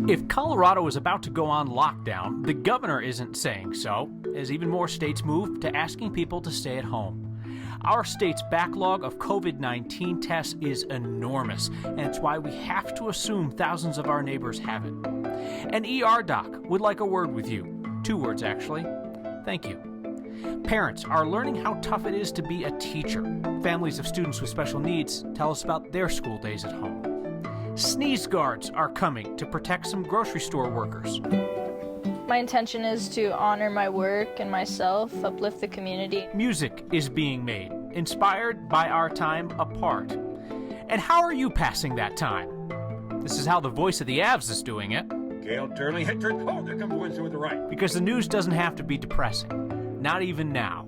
If Colorado is about to go on lockdown, the governor isn't saying so, as even more states move to asking people to stay at home. Our state's backlog of COVID-19 tests is enormous, and it's why we have to assume thousands of our neighbors have it. An ER doc would like a word with you. 2 words, actually. Thank you. Parents are learning how tough it is to be a teacher. Families of students with special needs tell us about their school days at home. Sneeze guards are coming to protect some grocery store workers. My intention is to honor my work and myself, uplift the community. Music is being made, inspired by our time apart. And how are you passing that time? This is how the voice of the Avs is doing it. Gale Turley hit turn. Oh, there comes Winston with the right. Because the news doesn't have to be depressing. Not even now.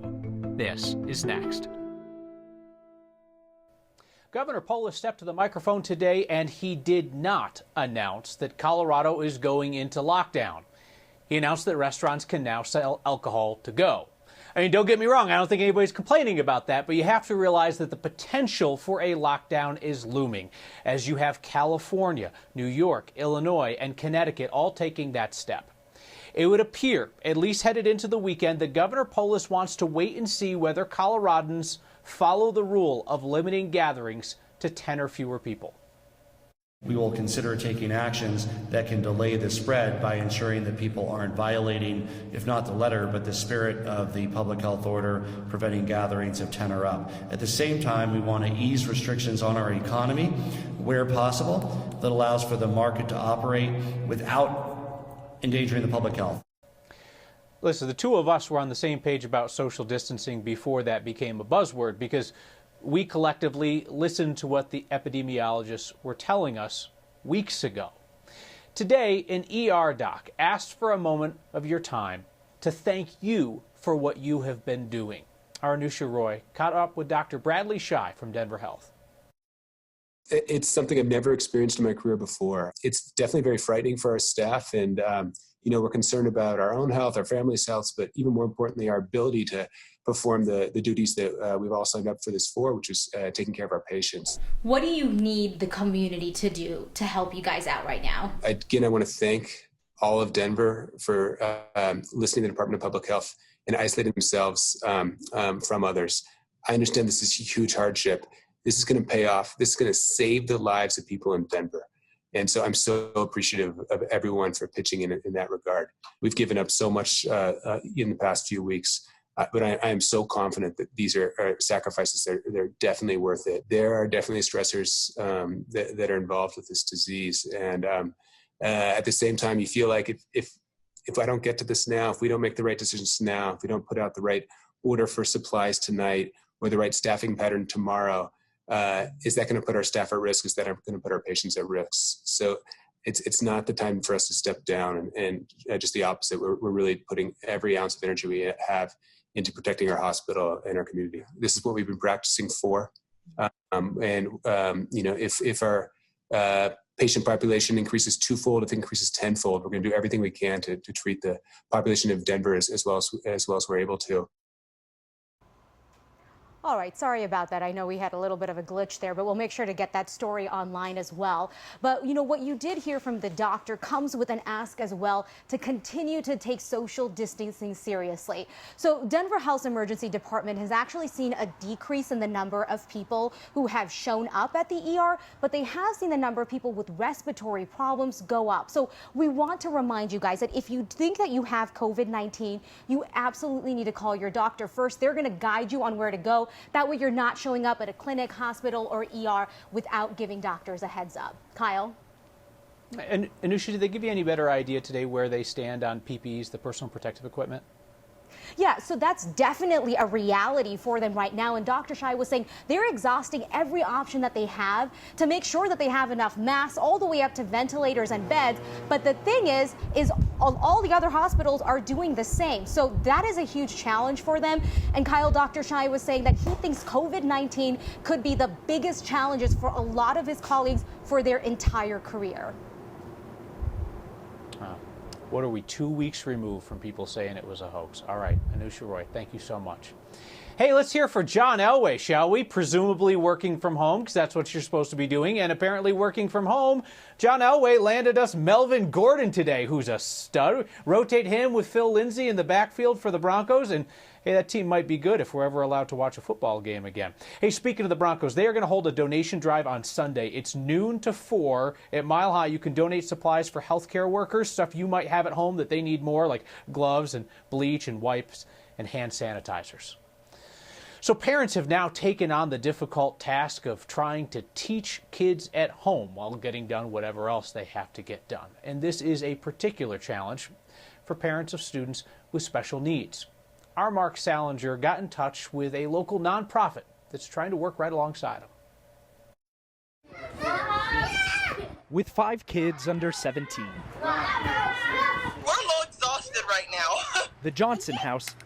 This is next. Governor Polis stepped to the microphone today, and he did not announce that Colorado is going into lockdown. He announced that restaurants can now sell alcohol to go. I mean, don't get me wrong, I don't think anybody's complaining about that, but you have to realize that the potential for a lockdown is looming, as you have California, New York, Illinois, and Connecticut all taking that step. It would appear, at least headed into the weekend, that Governor Polis wants to wait and see whether Coloradans follow the rule of limiting gatherings to 10 or fewer people. We will consider taking actions that can delay the spread by ensuring that people aren't violating, if not the letter, but the spirit of the public health order preventing gatherings of 10 or up. At the same time, we want to ease restrictions on our economy where possible that allows for the market to operate without endangering the public health. Listen, the two of us were on the same page about social distancing before that became a buzzword, because we collectively listened to what the epidemiologists were telling us weeks ago. Today, an ER doc asked for a moment of your time to thank you for what you have been doing. Our Anusha Roy caught up with Dr. Bradley Shai from Denver Health. It's something I've never experienced in my career before. It's definitely very frightening for our staff, and we're concerned about our own health, our family's health, but even more importantly, our ability to perform the duties that we've all signed up for this for, which is taking care of our patients. What do you need the community to do to help you guys out right now? Again, I want to thank all of Denver for listening to the Department of Public Health and isolating themselves from others. I understand this is a huge hardship. This is going to pay off. This is going to save the lives of people in Denver. And so I'm so appreciative of everyone for pitching in that regard. We've given up so much in the past few weeks, but I am so confident that these are sacrifices. They're definitely worth it. There are definitely stressors that are involved with this disease. And at the same time, you feel like if I don't get to this now, if we don't make the right decisions now, if we don't put out the right order for supplies tonight or the right staffing pattern tomorrow, is that going to put our staff at risk? Is that going to put our patients at risk? So it's not the time for us to step down, and just the opposite. We're really putting every ounce of energy we have into protecting our hospital and our community. This is what we've been practicing for. If our patient population increases twofold, if it increases tenfold, we're going to do everything we can to treat the population of Denver as well as we're able to. All right, sorry about that. I know we had a little bit of a glitch there, but we'll make sure to get that story online as well. But what you did hear from the doctor comes with an ask as well to continue to take social distancing seriously. So Denver Health's emergency department has actually seen a decrease in the number of people who have shown up at the ER, but they have seen the number of people with respiratory problems go up. So we want to remind you guys that if you think that you have COVID-19, you absolutely need to call your doctor first. They're going to guide you on where to go. That way you're not showing up at a clinic, hospital, or ER without giving doctors a heads up. Kyle? And Anusha, did they give you any better idea today where they stand on PPEs, the personal protective equipment? Yeah, so that's definitely a reality for them right now. And Dr. Shai was saying they're exhausting every option that they have to make sure that they have enough masks all the way up to ventilators and beds. But the thing is all the other hospitals are doing the same. So that is a huge challenge for them. And Kyle, Dr. Shai was saying that he thinks COVID-19 could be the biggest challenges for a lot of his colleagues for their entire career. What are we, 2 weeks removed from people saying it was a hoax? All right, Anusha Roy, thank you so much. Hey, let's hear for John Elway, shall we? Presumably working from home, because that's what you're supposed to be doing, and apparently working from home. John Elway landed us Melvin Gordon today, who's a stud. Rotate him with Phil Lindsay in the backfield for the Broncos, and hey, that team might be good if we're ever allowed to watch a football game again. Hey, speaking of the Broncos, they are going to hold a donation drive on Sunday. It's noon to 4 at Mile High. You can donate supplies for healthcare workers, stuff you might have at home that they need more, like gloves and bleach and wipes and hand sanitizers. So parents have now taken on the difficult task of trying to teach kids at home while getting done whatever else they have to get done. And this is a particular challenge for parents of students with special needs. Our Mark Salinger got in touch with a local nonprofit that's trying to work right alongside him. With 5 kids under 17. We're a little exhausted right now. The Johnson house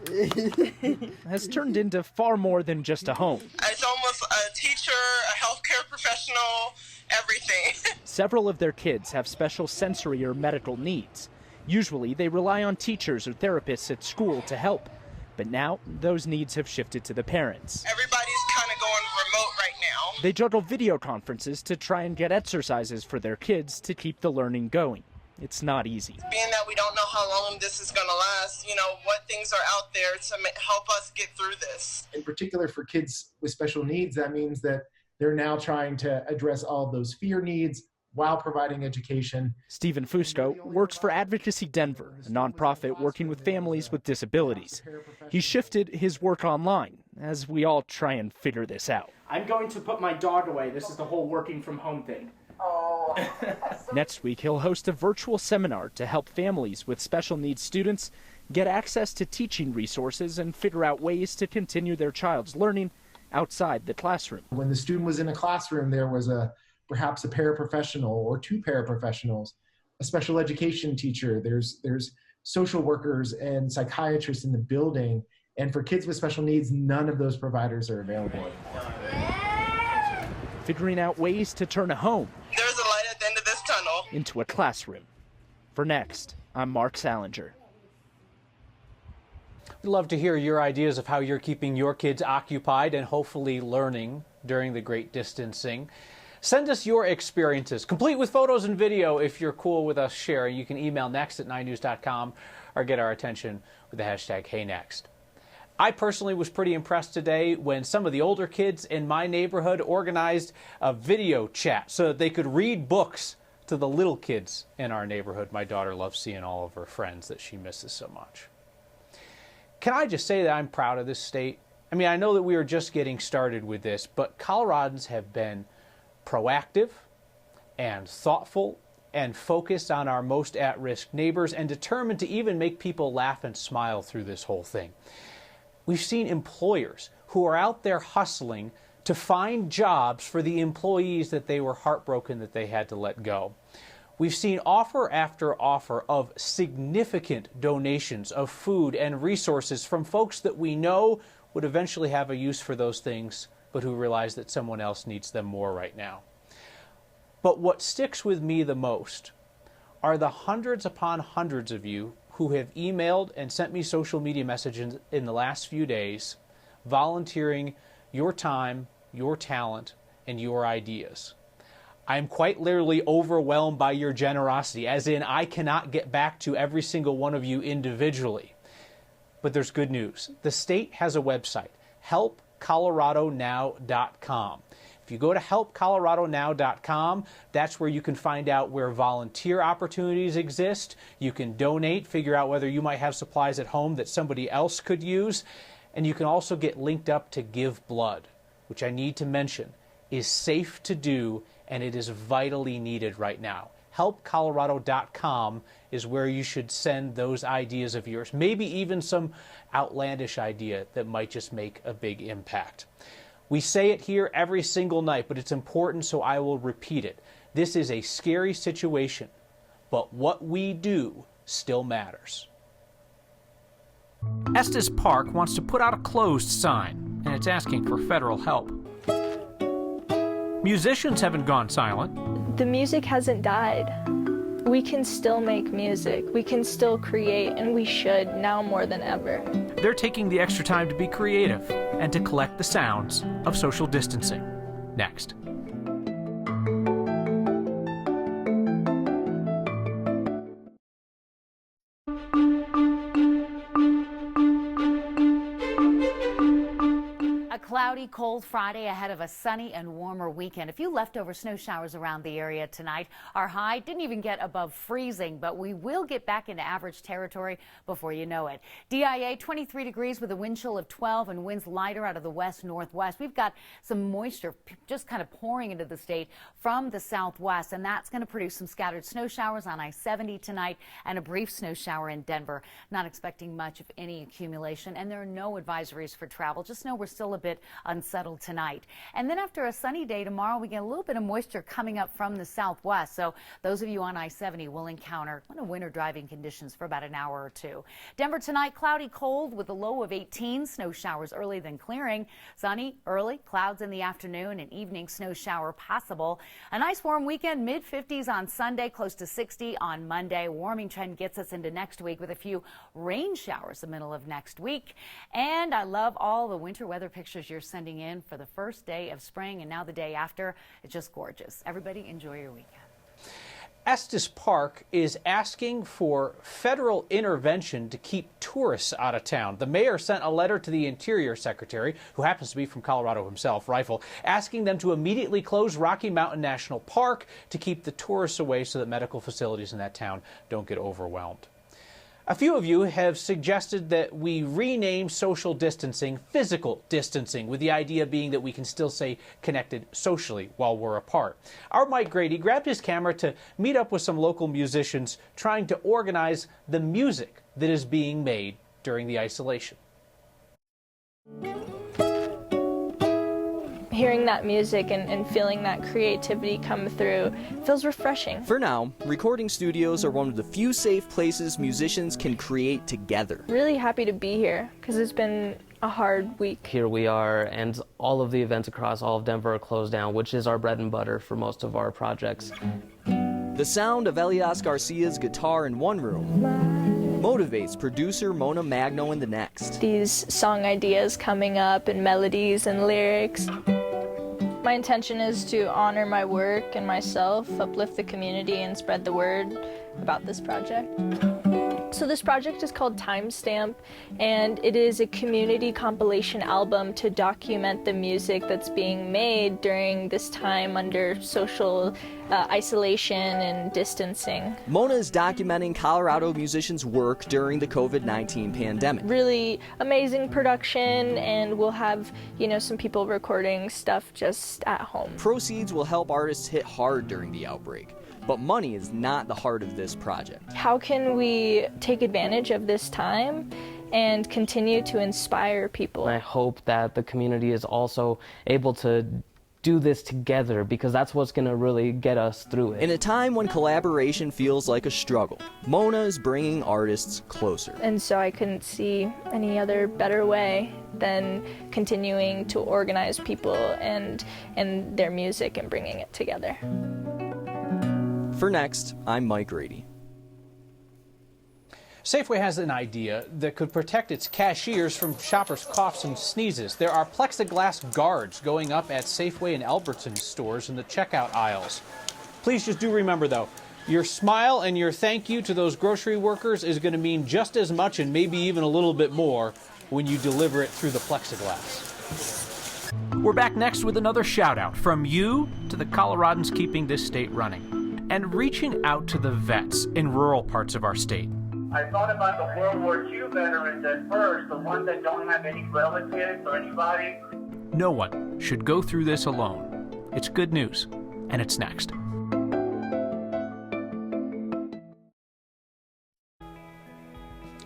has turned into far more than just a home. It's almost a teacher, a healthcare professional, everything. Several of their kids have special sensory or medical needs. Usually they rely on teachers or therapists at school to help. But now those needs have shifted to the parents. Everybody's kind of going remote right now. They juggle video conferences to try and get exercises for their kids to keep the learning going. It's not easy. Being that we don't know how long this is going to last, what things are out there to help us get through this. In particular for kids with special needs, that means that they're now trying to address all of those fear needs while providing education. Stephen Fusco works for Advocacy Denver, a nonprofit working with families with disabilities. He shifted his work online as we all try and figure this out. I'm going to put my dog away. This is the whole working from home thing. Oh. Next week, he'll host a virtual seminar to help families with special needs students get access to teaching resources and figure out ways to continue their child's learning outside the classroom. When the student was in a classroom, there was perhaps a paraprofessional or 2 paraprofessionals, a special education teacher, there's social workers and psychiatrists in the building. And for kids with special needs, none of those providers are available. Figuring out ways to turn a home There's a light at the end of this tunnel into a classroom. For Next, I'm Mark Salinger. We'd love to hear your ideas of how you're keeping your kids occupied and hopefully learning during the great distancing. Send us your experiences, complete with photos and video if you're cool with us sharing. You can email next@9news.com or get our attention with the hashtag HeyNext. I personally was pretty impressed today when some of the older kids in my neighborhood organized a video chat so that they could read books to the little kids in our neighborhood. My daughter loves seeing all of her friends that she misses so much. Can I just say that I'm proud of this state? I mean, I know that we are just getting started with this, but Coloradans have been proactive and thoughtful and focused on our most at-risk neighbors and determined to even make people laugh and smile through this whole thing. We've seen employers who are out there hustling to find jobs for the employees that they were heartbroken that they had to let go. We've seen offer after offer of significant donations of food and resources from folks that we know would eventually have a use for those things, but who realize that someone else needs them more right now. But what sticks with me the most are the hundreds upon hundreds of you who have emailed and sent me social media messages in the last few days, volunteering your time, your talent, and your ideas. I am quite literally overwhelmed by your generosity, as in I cannot get back to every single one of you individually. But there's good news. The state has a website, helpcoloradonow.com. If you go to helpcoloradonow.com, that's where you can find out where volunteer opportunities exist. You can donate, figure out whether you might have supplies at home that somebody else could use. And you can also get linked up to Give Blood, which I need to mention is safe to do and it is vitally needed right now. helpcolorado.com is where you should send those ideas of yours, maybe even some outlandish idea that might just make a big impact. We say it here every single night, but it's important, so I will repeat it. This is a scary situation, but what we do still matters. Estes Park wants to put out a closed sign, and it's asking for federal help. Musicians haven't gone silent. The music hasn't died. We can still make music, we can still create, and we should now more than ever. They're taking the extra time to be creative and to collect the sounds of social distancing. Next. A cloudy, cold Friday ahead of a sunny and warmer weekend. A few leftover snow showers around the area tonight. Our high didn't even get above freezing, but we will get back into average territory before you know it. DIA 23 degrees with a wind chill of 12 and winds lighter out of the west-northwest. We've got some moisture just kind of pouring into the state from the southwest, and that's going to produce some scattered snow showers on I-70 tonight and a brief snow shower in Denver. Not expecting much of any accumulation, and there are no advisories for travel. Just know we're still a bit unsettled tonight. And then after a sunny day tomorrow, we get a little bit of moisture coming up from the southwest. So those of you on I-70 will encounter winter driving conditions for about an hour or two. Denver tonight, cloudy, cold with a low of 18. Snow showers early, then clearing. Sunny early, clouds in the afternoon, and evening snow shower possible. A nice warm weekend, mid-50s on Sunday, close to 60 on Monday. Warming trend gets us into next week with a few rain showers the middle of next week. And I love all the winter weather pictures you're sending in for the first day of spring and now the day after. It's just gorgeous. Everybody enjoy your weekend. Estes Park is asking for federal intervention to keep tourists out of town. The mayor sent a letter to the Interior Secretary, who happens to be from Colorado himself, Rifle, asking them to immediately close Rocky Mountain National Park to keep the tourists away so that medical facilities in that town don't get overwhelmed. A few of you have suggested that we rename social distancing physical distancing, with the idea being that we can still stay connected socially while we're apart. Our Mike Grady grabbed his camera to meet up with some local musicians trying to organize the music that is being made during the isolation. Hearing that music and feeling that creativity come through feels refreshing. For now, recording studios are one of the few safe places musicians can create together. Really happy to be here because it's been a hard week. Here we are, and all of the events across all of Denver are closed down, which is our bread and butter for most of our projects. The sound of Elias Garcia's guitar in one room motivates producer Mona Magno in the next. These song ideas coming up and melodies and lyrics. My intention is to honor my work and myself, uplift the community, and spread the word about this project. So this project is called Timestamp, and it is a community compilation album to document the music that's being made during this time under social isolation and distancing. Mona is documenting Colorado musicians' work during the COVID-19 pandemic. Really amazing production, and we'll have, some people recording stuff just at home. Proceeds will help artists hit hard during the outbreak. But money is not the heart of this project. How can we take advantage of this time and continue to inspire people? I hope that the community is also able to do this together, because that's what's going to really get us through it. In a time when collaboration feels like a struggle, Mona is bringing artists closer. And so I couldn't see any other better way than continuing to organize people and their music and bringing it together. For Next, I'm Mike Grady. Safeway has an idea that could protect its cashiers from shoppers' coughs and sneezes. There are plexiglass guards going up at Safeway and Albertsons stores in the checkout aisles. Please just do remember, though, your smile and your thank you to those grocery workers is going to mean just as much and maybe even a little bit more when you deliver it through the plexiglass. We're back next with another shout out from you to the Coloradans keeping this state running and reaching out to the vets in rural parts of our state. I thought about the World War II veterans at first, the ones that don't have any relatives or anybody. No one should go through this alone. It's good news, and it's next.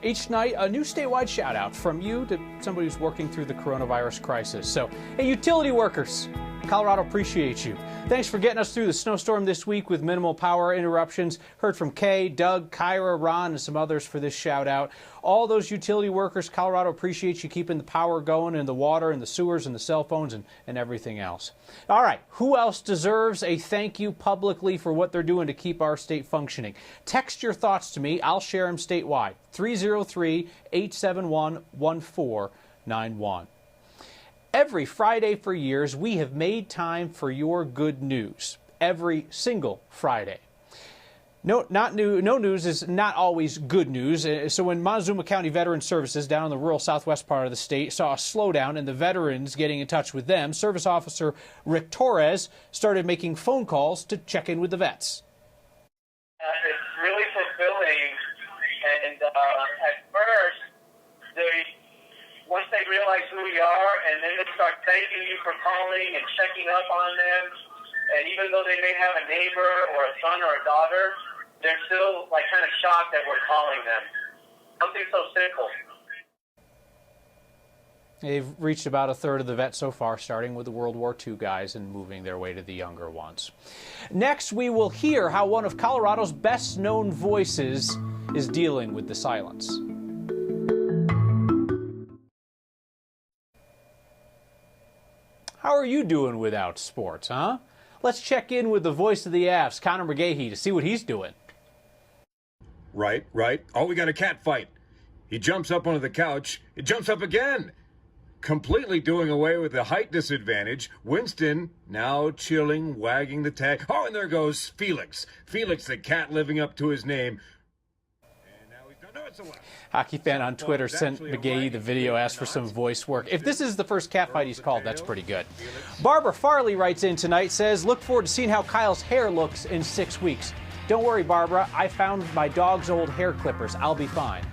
Each night, a new statewide shout out from you to somebody who's working through the coronavirus crisis. So, hey, utility workers, Colorado appreciates you. Thanks for getting us through the snowstorm this week with minimal power interruptions. Heard from Kay, Doug, Kyra, Ron, and some others for this shout out. All those utility workers, Colorado appreciates you keeping the power going and the water and the sewers and the cell phones and everything else. All right, who else deserves a thank you publicly for what they're doing to keep our state functioning? Text your thoughts to me. I'll share them statewide. 303-871-1491. Every Friday for years, we have made time for your good news. Every single Friday. No news is not always good news. So when Montezuma County Veteran Services down in the rural southwest part of the state saw a slowdown in the veterans getting in touch with them, Service Officer Rick Torres started making phone calls to check in with the vets. It's really fulfilling, and at first, once they realize who we are, and then they start thanking you for calling and checking up on them, and even though they may have a neighbor or a son or a daughter, they're still kind of shocked that we're calling them. Something so simple. They've reached about a third of the vets so far, starting with the World War II guys and moving their way to the younger ones. Next, we will hear how one of Colorado's best-known voices is dealing with the silence. How are you doing without sports, huh? Let's check in with the voice of the Avs, Connor McGahey, to see what he's doing. Right. Oh, we got a cat fight. He jumps up onto the couch. It jumps up again. Completely doing away with the height disadvantage. Winston now chilling, wagging the tail. Oh, and there goes Felix. Felix, the cat living up to his name. Hockey fan on Twitter sent McGahey the video, asked for some voice work. If this is the first cat fight he's called, that's pretty good. Barbara Farley writes in tonight, says, look forward to seeing how Kyle's hair looks in 6 weeks. Don't worry, Barbara. I found my dog's old hair clippers. I'll be fine.